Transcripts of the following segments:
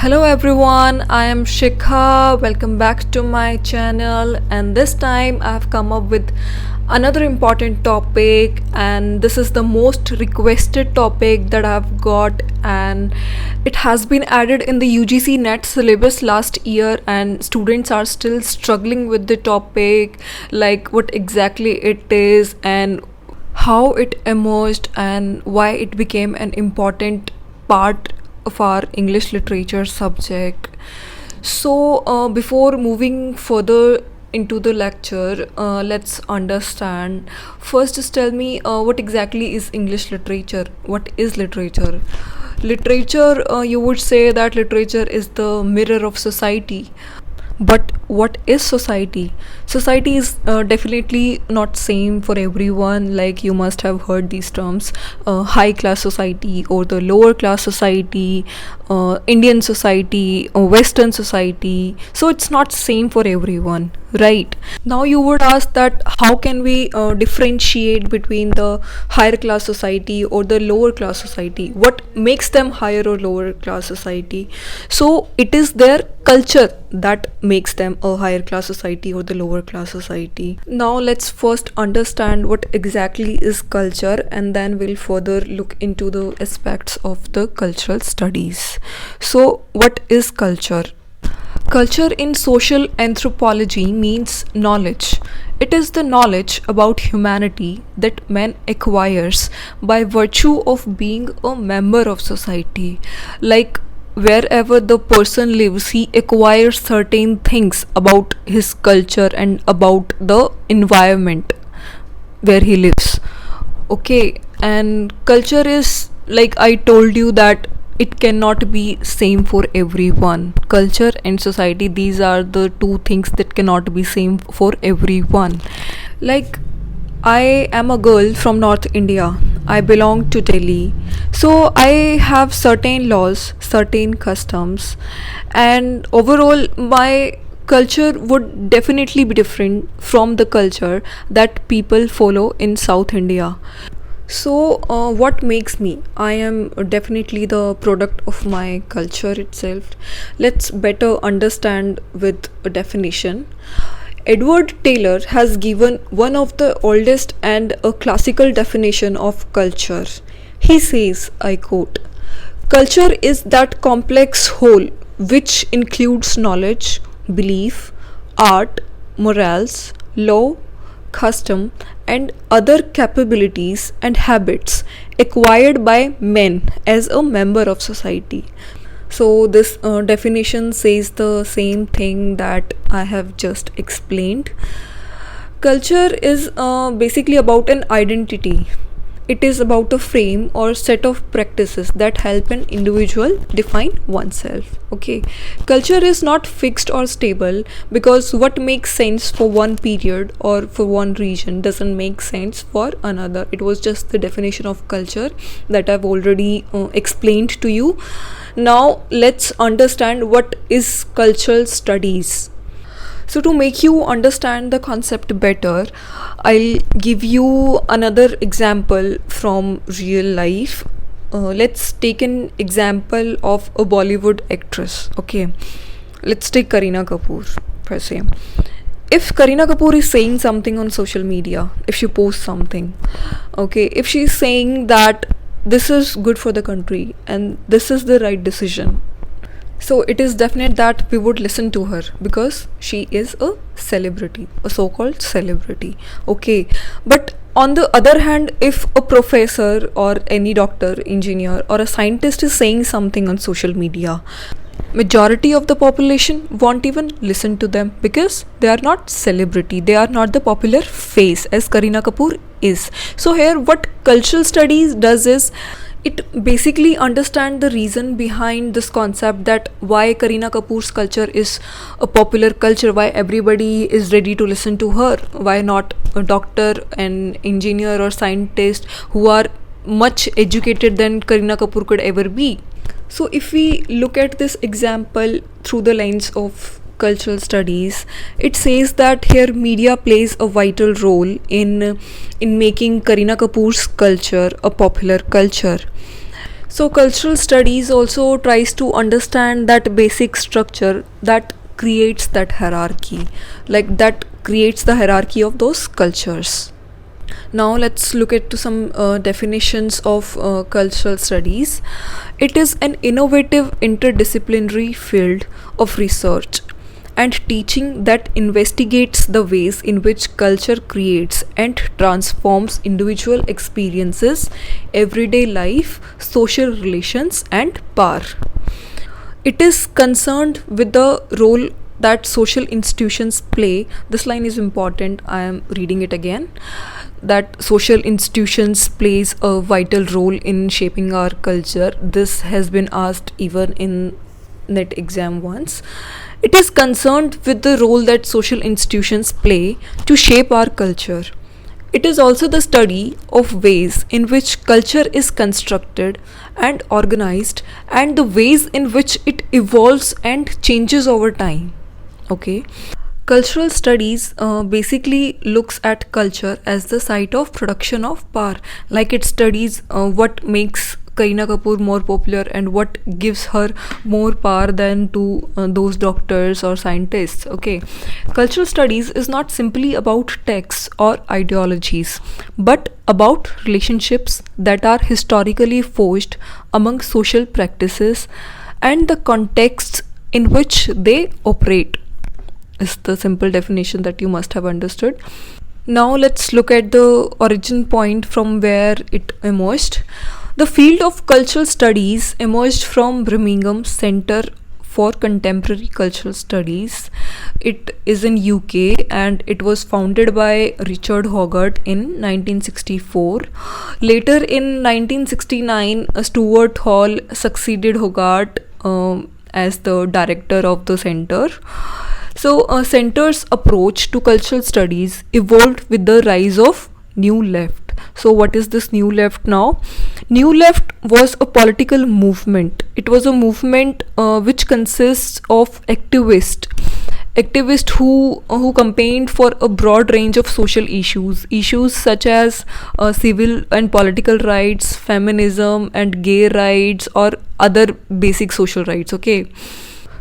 Hello everyone, I am Shikha. Welcome back to my channel, and this time I have come up with another important topic, and this is the most requested topic that I've got, and it has been added in the UGC NET syllabus last year, and students are still struggling with the topic, like what exactly it is and how it emerged and why it became an important part of our English literature subject. So, before moving further into the lecture, let's understand. First, just tell me what exactly is English literature? What is literature? Literature, you would say that literature is the mirror of society. But what is society? Society is definitely not same for everyone. Like, you must have heard these terms, high class society or the lower class society, Indian society or Western society. So it's not same for everyone, right? Now you would ask that how can we differentiate between the higher class society or the lower class society? What makes them higher or lower class society? So it is their culture that makes them a higher class society or the lower class society. Now let's first understand what exactly is culture, and then we'll further look into the aspects of the cultural studies. So what is culture? Culture in social anthropology means knowledge. It is the knowledge about humanity that man acquires by virtue of being a member of society. Like, wherever the person lives, he acquires certain things about his culture and about the environment where he lives. Okay, and culture is, like I told you, that it cannot be same for everyone. Culture and society, these are the two things that cannot be same for everyone. Like, I am a girl from North India. I belong to Delhi. So I have certain laws, certain customs, and overall my culture would definitely be different from the culture that people follow in South India. So, what makes me? I am definitely the product of my culture itself. Let's better understand with a definition. Edward Taylor has given one of the oldest and a classical definition of culture. He says, I quote, culture is that complex whole which includes knowledge, belief, art, morals, law, custom, and other capabilities and habits acquired by men as a member of society. So, this definition says the same thing that I have just explained. Culture is basically about an identity. It is about a frame or set of practices that help an individual define oneself. Okay, culture is not fixed or stable, because what makes sense for one period or for one region doesn't make sense for another. It was just the definition of culture that I've already explained to you. Now let's understand what is cultural studies. So, to make you understand the concept better, I'll give you another example from real life. Let's take an example of a Bollywood actress. Okay, let's take Kareena Kapoor per se. If Kareena Kapoor is saying something on social media, if she posts something, okay, if she's saying that this is good for the country and this is the right decision, so it is definite that we would listen to her because she is a celebrity, a so-called celebrity. Okay, but on the other hand, if a professor or any doctor, engineer, or a scientist is saying something on social media, majority of the population won't even listen to them because they are not celebrity, they are not the popular face as Kareena Kapoor is. So here what cultural studies does is it basically understand the reason behind this concept, that why Kareena Kapoor's culture is a popular culture, why everybody is ready to listen to her, why not a doctor, an engineer or scientist who are much educated than Kareena Kapoor could ever be. So if we look at this example through the lens of cultural studies, it says that here media plays a vital role in making Kareena Kapoor's culture a popular culture. So cultural studies also tries to understand that basic structure that creates that hierarchy, like that creates the hierarchy of those cultures. Now let's look at to some definitions of cultural studies. It is an innovative interdisciplinary field of research and teaching that investigates the ways in which culture creates and transforms individual experiences, everyday life, social relations, and power. It is concerned with the role that social institutions play. This line is important. I am reading it again. That social institutions plays a vital role in shaping our culture. This has been asked even in net exam once. It is concerned with the role that social institutions play to shape our culture. It is also the study of ways in which culture is constructed and organized and the ways in which it evolves and changes over time. Okay. Cultural studies basically looks at culture as the site of production of power. Like it studies what makes Kareena Kapoor more popular and what gives her more power than to those doctors or scientists. Okay, cultural studies is not simply about texts or ideologies, but about relationships that are historically forged among social practices and the contexts in which they operate. Is the simple definition that you must have understood. Now let's look at the origin point from where it emerged. The field of cultural studies emerged from Birmingham Centre for Contemporary Cultural Studies. It is in UK and it was founded by Richard Hogarth in 1964. Later in 1969, Stuart Hall succeeded Hogarth as the director of the centre. So, center's approach to cultural studies evolved with the rise of New Left. So, what is this New Left now? New Left was a political movement. It was a movement which consists of activists who campaigned for a broad range of social issues such as civil and political rights, feminism, and gay rights, or other basic social rights. Okay.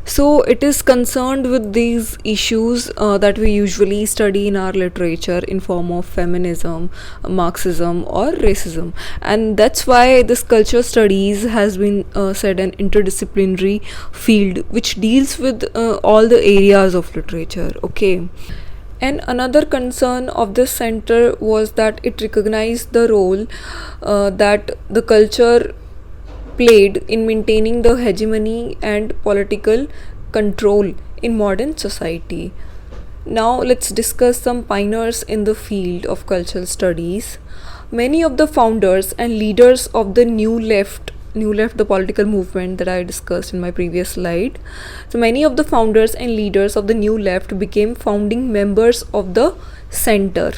So it is concerned with these issues that we usually study in our literature in form of feminism, Marxism, or racism, and that's why this culture studies has been said an interdisciplinary field which deals with all the areas of literature. Okay. And another concern of this center was that it recognized the role that the culture played in maintaining the hegemony and political control in modern society. Now let's discuss some pioneers in the field of cultural studies. Many of the founders and leaders of the New Left, the political movement that I discussed in my previous slide. So many of the founders and leaders of the New Left became founding members of the center.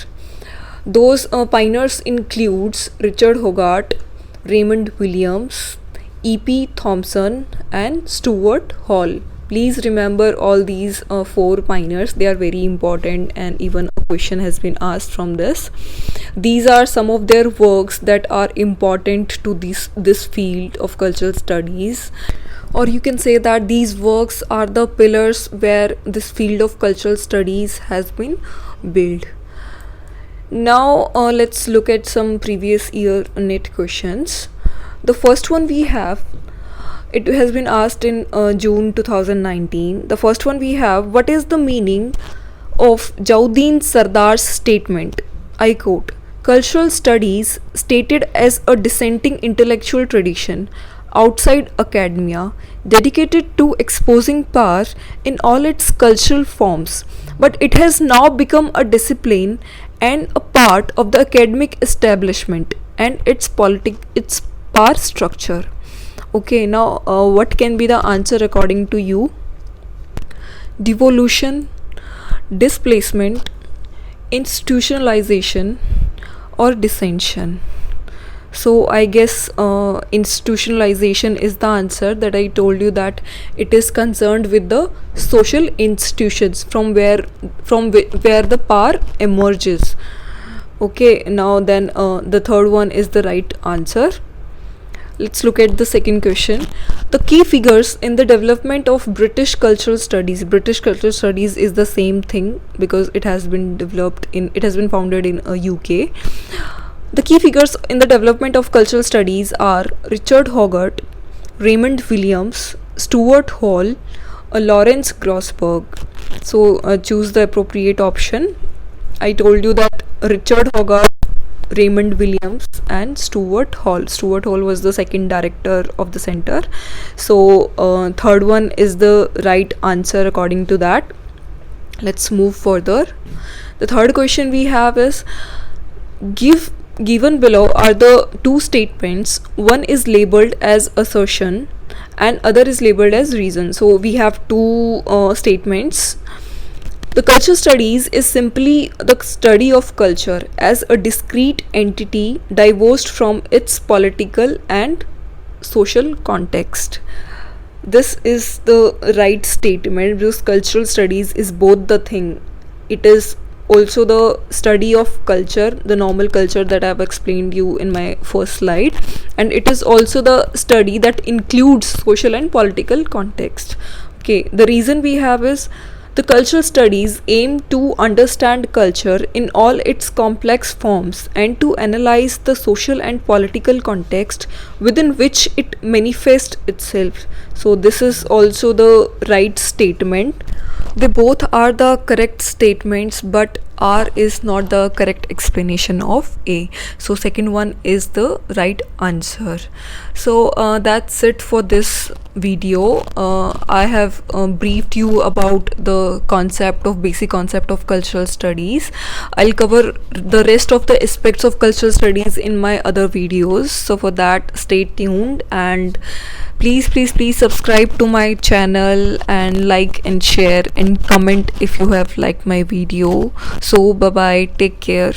Those pioneers includes Richard Hogarth, Raymond Williams, E.P. Thompson, and Stuart Hall. Please remember all these four pioneers. They are very important and even a question has been asked from this. These are some of their works that are important to this field of cultural studies, or you can say that these works are the pillars where this field of cultural studies has been built. Now let's look at some previous year NET questions. The first one we have, it has been asked in June 2019. The first one we have, what is the meaning of Jauddin Sardar's statement? I quote, cultural studies stated as a dissenting intellectual tradition outside academia dedicated to exposing power in all its cultural forms, but it has now become a discipline and a part of the academic establishment and its power structure. Okay, now what can be the answer according to you? Devolution, displacement, institutionalization, or dissension. So I guess institutionalization is the answer, that I told you that it is concerned with the social institutions from where the power emerges. Okay, now then the third one is the right answer. Let's look at the second question. The key figures in the development of British cultural studies. British cultural studies is the same thing because it has been founded in UK. The key figures in the development of cultural studies are Richard Hoggart, Raymond Williams, Stuart Hall, Lawrence Grossberg. So choose the appropriate option. I told you that Richard Hoggart, Raymond Williams and Stuart Hall. Stuart Hall was the second director of the center. So third one is the right answer according to that. Let's move further. The third question we have is, given below are the two statements. One is labeled as assertion and other is labeled as reason. So we have two statements. The cultural studies is simply the study of culture as a discrete entity divorced from its political and social context. This is the right statement because cultural studies is both the thing. It is also the study of culture, the normal culture that I've explained you in my first slide, and it is also the study that includes social and political context. Okay, the reason we have is the cultural studies aim to understand culture in all its complex forms and to analyze the social and political context within which it manifests itself. So this is also the right statement. They both are the correct statements, but R is not the correct explanation of A. So second one is the right answer. So that's it for this video. I have briefed you about the basic concept of cultural studies. I'll cover the rest of the aspects of cultural studies in my other videos. So for that, stay tuned and please subscribe to my channel and like and share and comment if you have liked my video. So bye bye, take care.